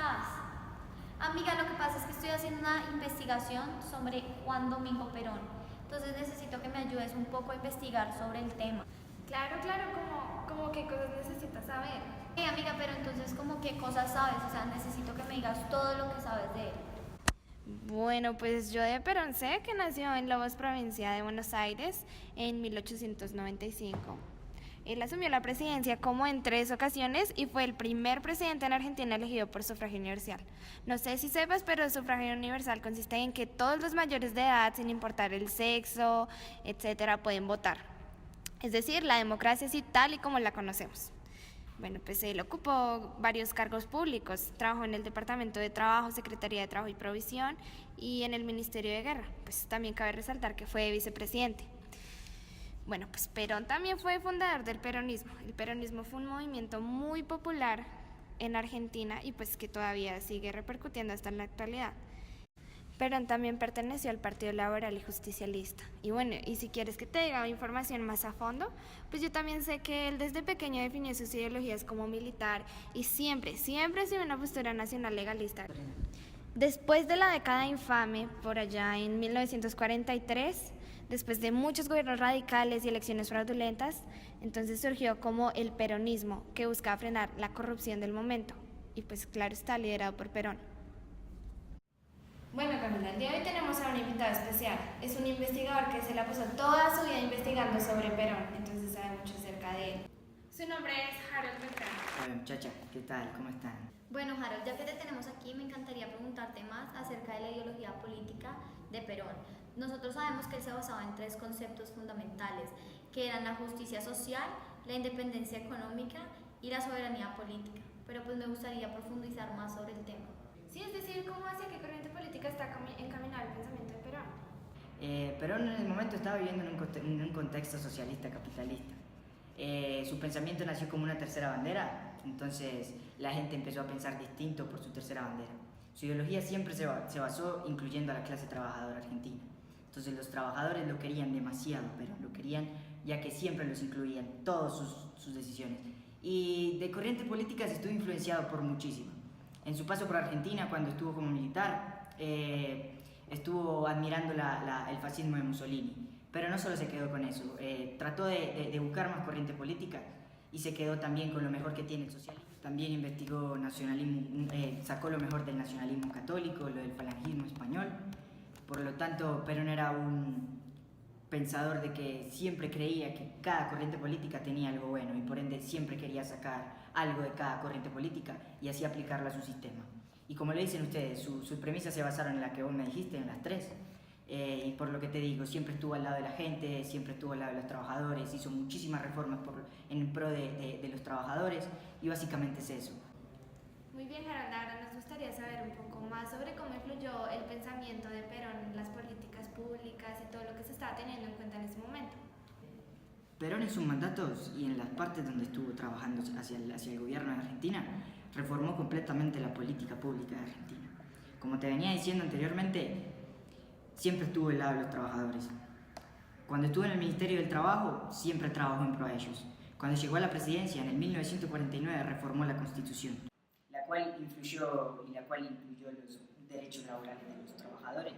estás? Amiga, lo que pasa es que estoy haciendo una investigación sobre Juan Domingo Perón. Entonces necesito que me ayudes un poco a investigar sobre el tema. Claro, como qué cosas necesitas saber. Amiga, pero entonces como qué cosas sabes, o sea, necesito que me digas todo lo que sabes de él. Bueno, pues yo de Perón sé que nació en Lobos, provincia de Buenos Aires, en 1895. Él asumió la presidencia como en 3 ocasiones y fue el primer presidente en Argentina elegido por sufragio universal. No sé si sepas, pero el sufragio universal consiste en que todos los mayores de edad, sin importar el sexo, etcétera, pueden votar. Es decir, la democracia así tal y como la conocemos. Bueno, pues él ocupó varios cargos públicos. Trabajó en el Departamento de Trabajo, Secretaría de Trabajo y Provisión y en el Ministerio de Guerra. Pues también cabe resaltar que fue vicepresidente. Bueno, pues Perón también fue fundador del peronismo. El peronismo fue un movimiento muy popular en Argentina y pues que todavía sigue repercutiendo hasta en la actualidad. Perón también perteneció al Partido Laboral y Justicialista. Y bueno, y si quieres que te diga información más a fondo, pues yo también sé que él desde pequeño definió sus ideologías como militar y siempre ha sido una postura nacional legalista. Después de la década infame, por allá en 1943, después de muchos gobiernos radicales y elecciones fraudulentas, entonces surgió como el peronismo, que buscaba frenar la corrupción del momento. Y pues claro está, liderado por Perón. Bueno, Camila, el día de hoy tenemos a un invitado especial. Es un investigador que se la pasó toda su vida investigando sobre Perón, entonces sabe mucho acerca de él. Su nombre es Harold Beltrán. Hola muchacha, ¿qué tal? ¿Cómo están? Bueno, Harold, ya que te tenemos aquí, me encantaría preguntarte más acerca de la ideología política de Perón. Nosotros sabemos que él se basaba en 3 conceptos fundamentales, que eran la justicia social, la independencia económica y la soberanía política. Pero pues me gustaría profundizar más sobre el tema. Sí, es decir, ¿cómo hacia qué corriente política está encaminado el pensamiento de Perón? Perón en el momento estaba viviendo en un contexto socialista capitalista. Su pensamiento nació como una tercera bandera, entonces la gente empezó a pensar distinto por su tercera bandera. Su ideología siempre se basó incluyendo a la clase trabajadora argentina. Entonces los trabajadores lo querían demasiado, pero lo querían ya que siempre los incluían en todas sus decisiones. Y de corriente política se estuvo influenciado por muchísimo. En su paso por Argentina, cuando estuvo como militar, estuvo admirando el fascismo de Mussolini. Pero no solo se quedó con eso, trató de buscar más corriente política y se quedó también con lo mejor que tiene el socialismo. También investigó nacionalismo, sacó lo mejor del nacionalismo católico, lo del falangismo español. Por lo tanto, Perón era un pensador de que siempre creía que cada corriente política tenía algo bueno y por ende siempre quería sacar algo de cada corriente política y así aplicarlo a su sistema. Y como le dicen ustedes, sus premisas se basaron en la que vos me dijiste, en las 3. Y por lo que te digo, siempre estuvo al lado de la gente, siempre estuvo al lado de los trabajadores, hizo muchísimas reformas en pro de los trabajadores y básicamente es eso. Muy bien, Harold, ahora nos gustaría saber un poco más sobre cómo influyó el pensamiento de Perón en las políticas públicas y todo lo que se estaba teniendo en cuenta en ese momento. Perón en sus mandatos y en las partes donde estuvo trabajando hacia el gobierno de Argentina, reformó completamente la política pública de Argentina. Como te venía diciendo anteriormente, siempre estuvo del lado de los trabajadores. Cuando estuvo en el Ministerio del Trabajo, siempre trabajó en pro de ellos. Cuando llegó a la presidencia, en el 1949, reformó la Constitución, la cual incluyó los derechos laborales de los trabajadores,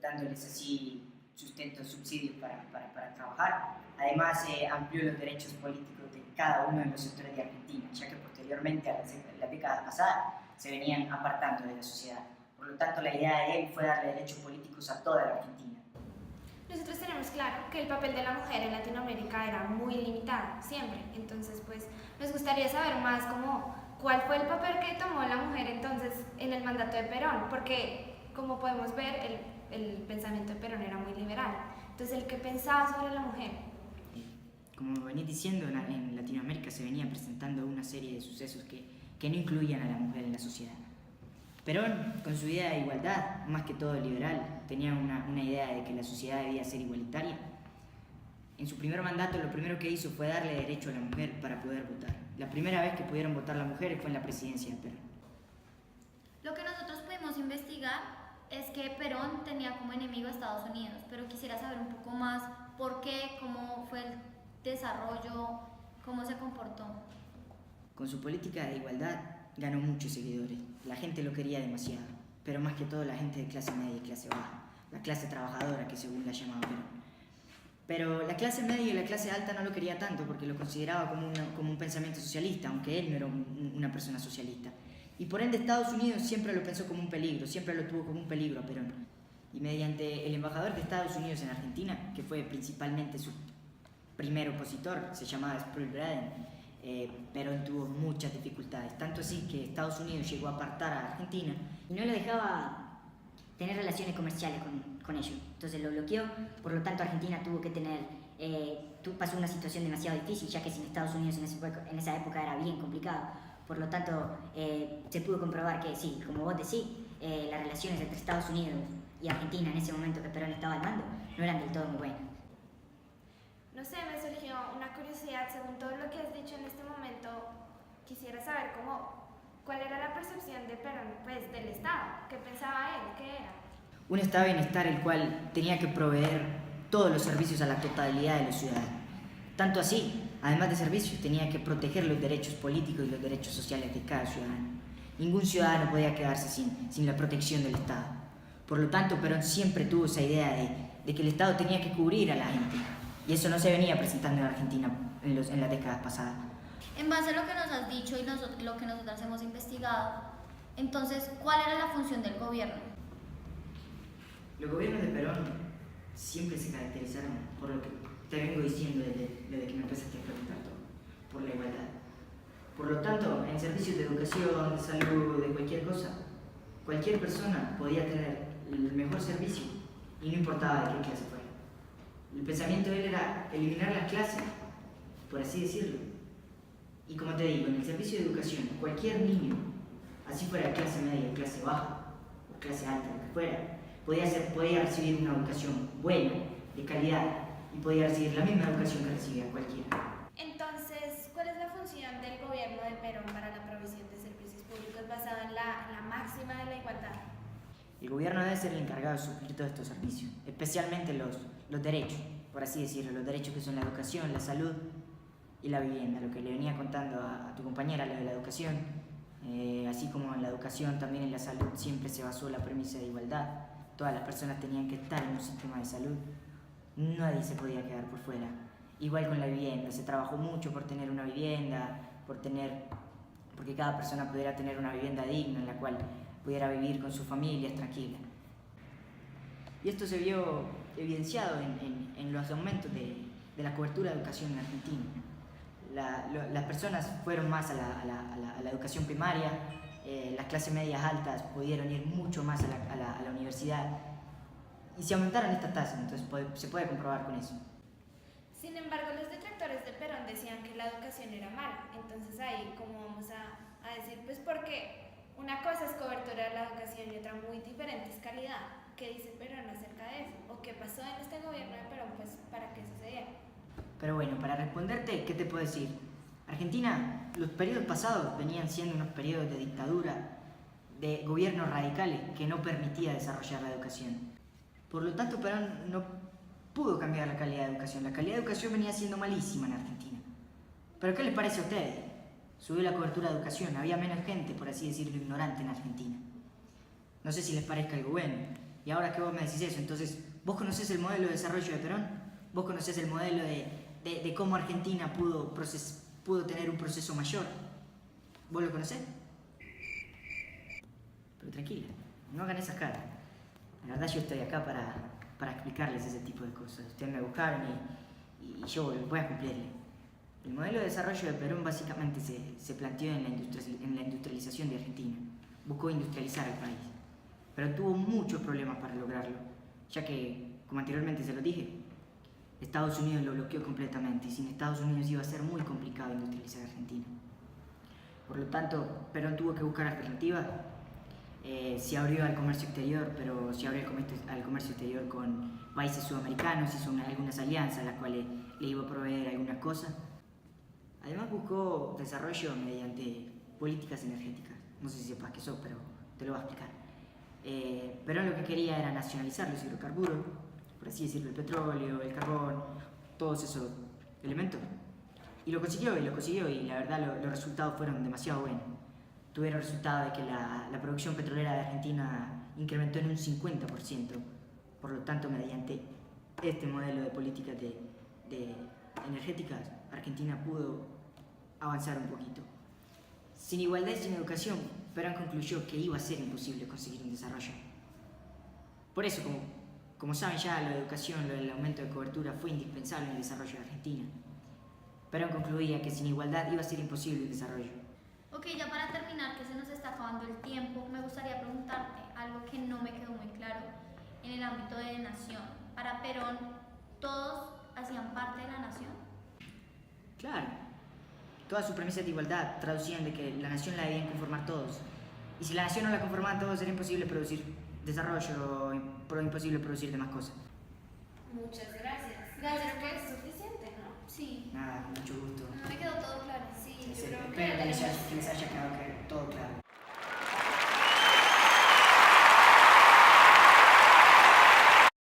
dándoles así sustento, subsidios para trabajar. Además, amplió los derechos políticos de cada uno de los sectores de Argentina, ya que posteriormente, a la década pasada, se venían apartando de la sociedad. Por lo tanto, la idea de él fue darle derechos políticos a toda la Argentina. Nosotros tenemos claro que el papel de la mujer en Latinoamérica era muy limitado, siempre. Entonces, pues, nos gustaría saber más cuál fue el papel que tomó la mujer entonces en el mandato de Perón, porque, como podemos ver, el pensamiento de Perón era muy liberal. Entonces, el que pensaba sobre la mujer. Como venís diciendo, en Latinoamérica se venía presentando una serie de sucesos que no incluían a la mujer en la sociedad. Perón, con su idea de igualdad, más que todo liberal, tenía una idea de que la sociedad debía ser igualitaria. En su primer mandato, lo primero que hizo fue darle derecho a la mujer para poder votar. La primera vez que pudieron votar las mujeres fue en la presidencia de Perón. Lo que nosotros pudimos investigar es que Perón tenía como enemigo a Estados Unidos, pero quisiera saber un poco más por qué, cómo fue el desarrollo, cómo se comportó. Con su política de igualdad, ganó muchos seguidores. La gente lo quería demasiado, pero más que todo la gente de clase media y clase baja, la clase trabajadora que según la llamaba Perón. Pero la clase media y la clase alta no lo quería tanto porque lo consideraba como un pensamiento socialista, aunque él no era una persona socialista. Y por ende Estados Unidos siempre lo pensó como un peligro, siempre lo tuvo como un peligro a Perón. Y mediante el embajador de Estados Unidos en Argentina, que fue principalmente su primer opositor, se llamaba Sproul Braden, Perón tuvo muchas dificultades, tanto así que Estados Unidos llegó a apartar a Argentina Y no le dejaba tener relaciones comerciales con ellos. Entonces lo bloqueó, por lo tanto Argentina tuvo que pasó una situación demasiado difícil, ya que sin Estados Unidos en esa época era bien complicado. Por lo tanto, se pudo comprobar que sí, como vos decís, las relaciones entre Estados Unidos y Argentina en ese momento que Perón estaba al mando no eran del todo muy buenas. No sé, me surgió una curiosidad, según todo lo que has dicho en este momento, quisiera saber cuál era la percepción de Perón, pues, del Estado, qué pensaba él, qué era. Un estado de bienestar el cual tenía que proveer todos los servicios a la totalidad de los ciudadanos. Tanto así, además de servicios, tenía que proteger los derechos políticos y los derechos sociales de cada ciudadano. Ningún ciudadano podía quedarse sin la protección del Estado. Por lo tanto, Perón siempre tuvo esa idea de que el Estado tenía que cubrir a la gente. Y eso no se venía presentando en Argentina en las décadas pasadas. En base a lo que nos has dicho y lo que nosotras hemos investigado, entonces, ¿cuál era la función del gobierno? Los gobiernos de Perón siempre se caracterizaron por lo que te vengo diciendo desde que me empezaste a preguntar todo, por la igualdad. Por lo tanto, en servicios de educación, de salud, de cualquier cosa, cualquier persona podía tener el mejor servicio y no importaba de qué clase fuera. El pensamiento de él era eliminar las clases, por así decirlo. Y como te digo, en el servicio de educación, cualquier niño, así fuera de clase media, clase baja o clase alta, lo que fuera, podía recibir una educación buena, de calidad, y podía recibir la misma educación que recibía cualquiera. Entonces, ¿cuál es la función del gobierno de Perón para la provisión de servicios públicos basada en la máxima de la igualdad? El gobierno debe ser el encargado de suplir todos estos servicios, especialmente los derechos, por así decirlo, los derechos que son la educación, la salud y la vivienda. Lo que le venía contando a tu compañera, lo de la educación, así como en la educación, también en la salud siempre se basó la premisa de igualdad. Todas las personas tenían que estar en un sistema de salud, nadie se podía quedar por fuera. Igual con la vivienda, se trabajó mucho por tener una vivienda, porque cada persona pudiera tener una vivienda digna en la cual pudiera vivir con sus familias tranquila. Y esto se vio evidenciado en los aumentos de la cobertura de educación en Argentina. Las personas fueron más a la educación primaria, las clases medias altas pudieron ir mucho más a la universidad y se aumentaron estas tasas, entonces se puede comprobar con eso. Sin embargo, los detractores de Perón decían que la educación era mala. Entonces ahí, ¿cómo vamos a decir? Pues porque una cosa es cobertura de la educación y otra muy diferente es calidad. ¿Qué dice Perón acerca de eso? ¿O qué pasó en este gobierno de Perón pues para que sucediera? Pero bueno, para responderte, ¿qué te puedo decir? Argentina, los periodos pasados venían siendo unos periodos de dictadura, de gobiernos radicales que no permitía desarrollar la educación. Por lo tanto, Perón no pudo cambiar la calidad de educación. La calidad de educación venía siendo malísima en Argentina. ¿Pero qué les parece a ustedes? Subió la cobertura de educación, había menos gente, por así decirlo, ignorante en Argentina. No sé si les parezca algo bueno. Y ahora que vos me decís eso, entonces, ¿vos conocés el modelo de desarrollo de Perón? ¿Vos conocés el modelo de cómo Argentina pudo tener un proceso mayor? ¿Vos lo conocés? Pero tranquila, no hagan esas caras. La verdad yo estoy acá para explicarles ese tipo de cosas. Ustedes me buscaron y yo voy a cumplirle. El modelo de desarrollo de Perón básicamente se planteó en la industrialización de Argentina. Buscó industrializar el país, pero tuvo muchos problemas para lograrlo, ya que, como anteriormente se lo dije, Estados Unidos lo bloqueó completamente y sin Estados Unidos iba a ser muy complicado industrializar Argentina. Por lo tanto, Perón tuvo que buscar alternativas. Se abrió al comercio exterior, pero se abrió al comercio exterior con países sudamericanos, hizo algunas alianzas, las cuales le iba a proveer algunas cosas. Además buscó desarrollo mediante políticas energéticas. No sé si sepas qué eso, pero te lo voy a explicar. Perón lo que quería era nacionalizar los hidrocarburos, por así decirlo, el petróleo, el carbón, todos esos elementos. Y lo consiguió, y la verdad los resultados fueron demasiado buenos. tuvieron el resultado de que la producción petrolera de Argentina incrementó en un 50%. Por lo tanto, mediante este modelo de políticas de energéticas, Argentina pudo avanzar un poquito. Sin igualdad y sin educación, Perón concluyó que iba a ser imposible conseguir un desarrollo. Por eso, como saben ya, lo de educación, lo del aumento de cobertura fue indispensable en el desarrollo de Argentina. Perón concluía que sin igualdad iba a ser imposible el desarrollo. Ok, ya para terminar, que se nos está acabando el tiempo, me gustaría preguntarte algo que no me quedó muy claro en el ámbito de nación. Para Perón, ¿todos hacían parte de la nación? Claro, todas sus premisas de igualdad traducían de que la nación la debían conformar todos. Y si la nación no la conformaban todos, era imposible producir desarrollo, imposible producir demás cosas. Muchas gracias. Gracias, Creo que pues. es suficiente, ¿no? Sí. Nada, con mucho gusto. Me quedó todo claro. Sí, Sí, yo creo espero que que les haya quedado todo claro.